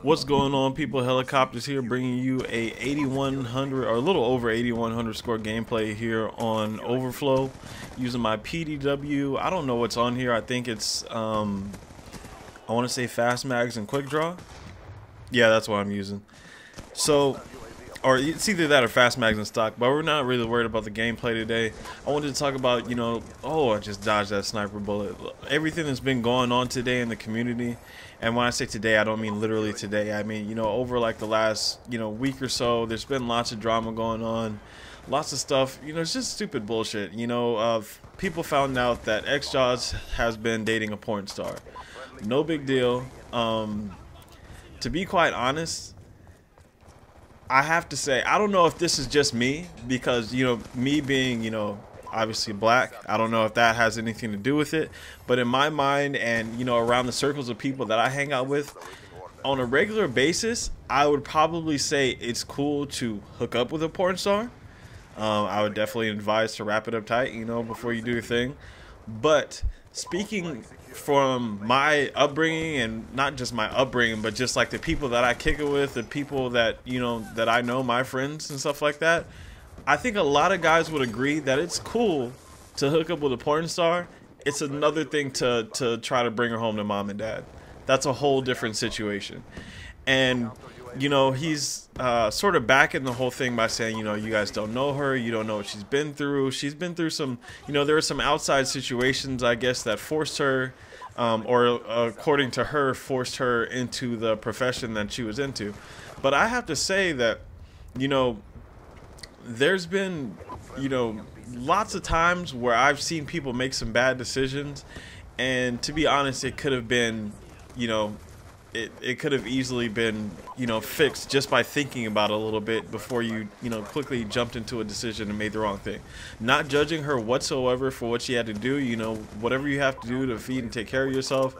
What's going on, people? Helicopters here, bringing you a 8100 or a little over 8100 score gameplay here on Overflow using my PDW. I don't know what's on here. I think it's I want to say fast mags and quick draw. Yeah, that's what I'm using. So, or it's either that or fast mags in stock, but we're not really worried about the gameplay today. I wanted to talk about, oh, I just dodged that sniper bullet. Everything that's been going on today in the community. And when I say today, I don't mean literally today. I mean, over like the last, week or so, there's been lots of drama going on. Lots of stuff, it's just stupid bullshit. People found out that XJawz has been dating a porn star. No big deal. To be quite honest, I have to say, I don't know if this is just me, because, me being, obviously black, I don't know if that has anything to do with it, but in my mind and, around the circles of people that I hang out with on a regular basis, I would probably say it's cool to hook up with a porn star. I would definitely advise to wrap it up tight, before you do your thing. But speaking from my upbringing, and not just my upbringing, but just like the people that I kick it with, the people that, that I know, my friends and stuff like that, I think a lot of guys would agree that it's cool to hook up with a porn star. It's another thing to try to bring her home to mom and dad. That's a whole different situation. And, he's sort of backing the whole thing by saying, you guys don't know her. You don't know what she's been through. She's been through some, there are some outside situations, I guess, that forced her, or according to her, forced her into the profession that she was into. But I have to say that, there's been, lots of times where I've seen people make some bad decisions, and to be honest, it could have been, it could have easily been, fixed just by thinking about it a little bit before you, quickly jumped into a decision and made the wrong thing. Not judging her whatsoever for what she had to do, whatever you have to do to feed and take care of yourself.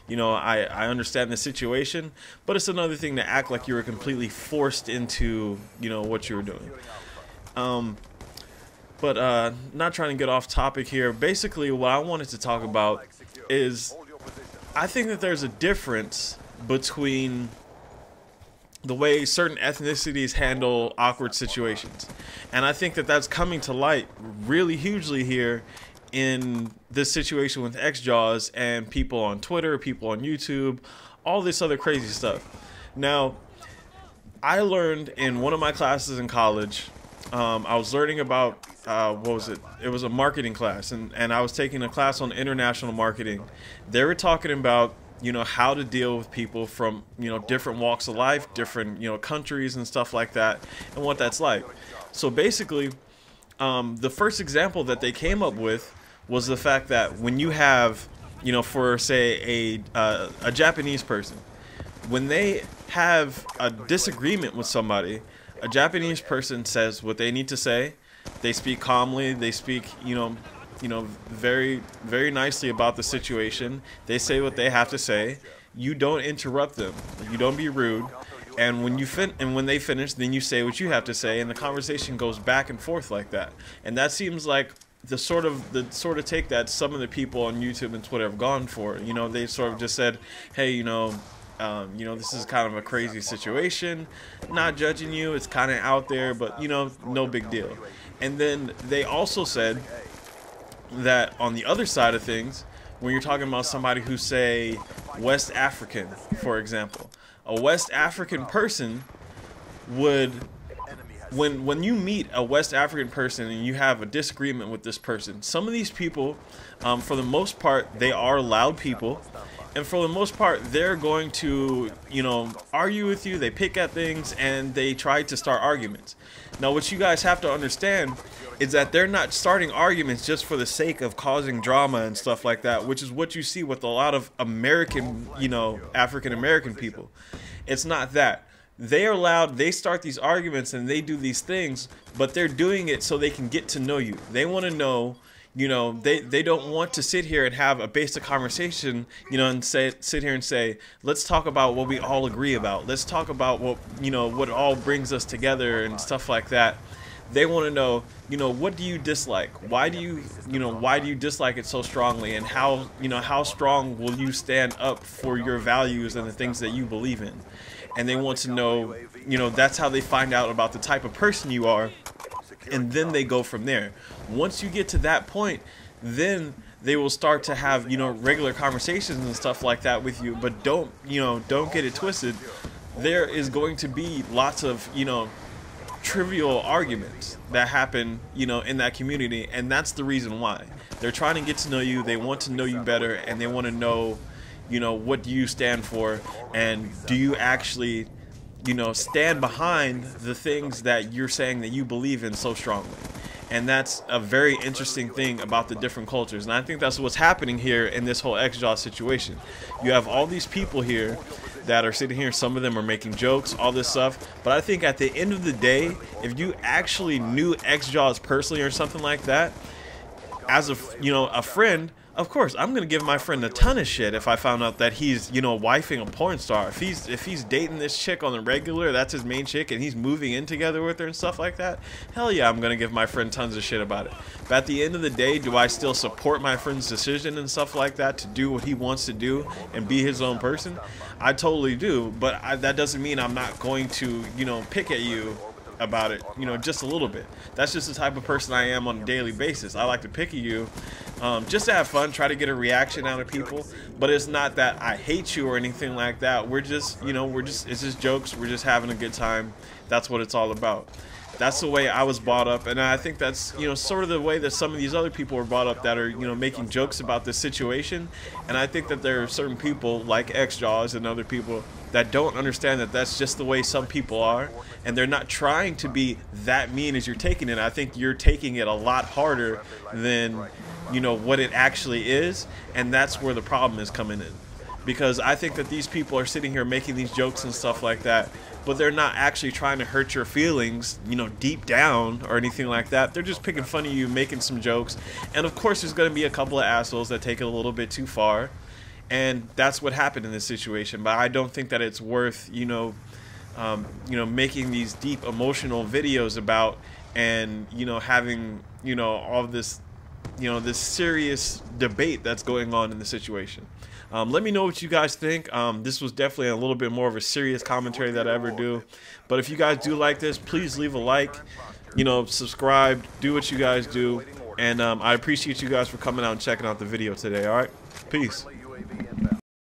I understand the situation, but it's another thing to act like you were completely forced into, what you were doing. But not trying to get off topic here. Basically, what I wanted to talk about is I think that there's a difference between the way certain ethnicities handle awkward situations. And I think that that's coming to light really hugely here in this situation with XJawz and people on Twitter, people on YouTube, all this other crazy stuff. Now, I learned in one of my classes in college, I was learning about, what was it? It was a marketing class, and I was taking a class on international marketing. They were talking about, how to deal with people from, different walks of life, different, countries and stuff like that, and what that's like. So basically, the first example that they came up with was the fact that when you have, for say a Japanese person, when they have a disagreement with somebody, a Japanese person says what they need to say. They speak calmly. They speak, very, very nicely about the situation. They say what they have to say. You don't interrupt them. You don't be rude. And when they finish, then you say what you have to say, and the conversation goes back and forth like that. And that seems like the sort of take that some of the people on YouTube and Twitter have gone for. They sort of just said, hey, this is kind of a crazy situation. Not judging you. It's kind of out there, but, no big deal. And then they also said that on the other side of things, when you're talking about somebody who's, say, West African, for example, a West African person would, when you meet a West African person and you have a disagreement with this person, some of these people, for the most part, they are loud people. And for the most part, they're going to, argue with you. They pick at things and they try to start arguments. Now, what you guys have to understand is that they're not starting arguments just for the sake of causing drama and stuff like that, which is what you see with a lot of American, African American people. It's not that. They are loud, they start these arguments and they do these things, but they're doing it so they can get to know you. They want to know, they don't want to sit here and have a basic conversation, and sit here and say, let's talk about what we all agree about. Let's talk about what, what all brings us together and stuff like that. They want to know, you know, what do you dislike? Why do you, why do you dislike it so strongly? And how, how strong will you stand up for your values and the things that you believe in? And they want to know, that's how they find out about the type of person you are. And then they go from there. Once you get to that point, then they will start to have, regular conversations and stuff like that with you. But don't get it twisted. There is going to be lots of, trivial arguments that happen, in that community. And that's the reason why. They're trying to get to know you. They want to know you better. And they want to know, what do you stand for? And do you actually, stand behind the things that you're saying that you believe in so strongly? And that's a very interesting thing about the different cultures. And I think that's what's happening here in this whole XJawz situation. You have all these people here that are sitting here. Some of them are making jokes, all this stuff. But I think at the end of the day, if you actually knew XJawz personally or something like that, as a friend, of course, I'm gonna give my friend a ton of shit if I found out that he's, wifing a porn star. If he's dating this chick on the regular, that's his main chick, and he's moving in together with her and stuff like that, hell yeah, I'm gonna give my friend tons of shit about it. But at the end of the day, do I still support my friend's decision and stuff like that to do what he wants to do and be his own person? I totally do, but that doesn't mean I'm not going to, pick at you about it, just a little bit. That's just the type of person I am on a daily basis. I like to pick at you, just to have fun, try to get a reaction out of people. But it's not that I hate you or anything like that. We're just, it's just jokes. We're just having a good time. That's what it's all about. That's the way I was brought up, and I think that's, sort of the way that some of these other people were brought up that are, making jokes about this situation. And I think that there are certain people like XJawz and other people that don't understand that that's just the way some people are, and they're not trying to be that mean as you're taking it. I think you're taking it a lot harder than, what it actually is, and that's where the problem is coming in. Because I think that these people are sitting here making these jokes and stuff like that, but they're not actually trying to hurt your feelings, deep down or anything like that. They're just picking fun of you, making some jokes. And of course, there's going to be a couple of assholes that take it a little bit too far. And that's what happened in this situation. But I don't think that it's worth, making these deep emotional videos about, and, having, all this, this serious debate that's going on in the situation. Let me know what you guys think. This was definitely a little bit more of a serious commentary that I ever do. But if you guys do like this, please leave a like, subscribe, do what you guys do. And I appreciate you guys for coming out and checking out the video today, all right? Peace.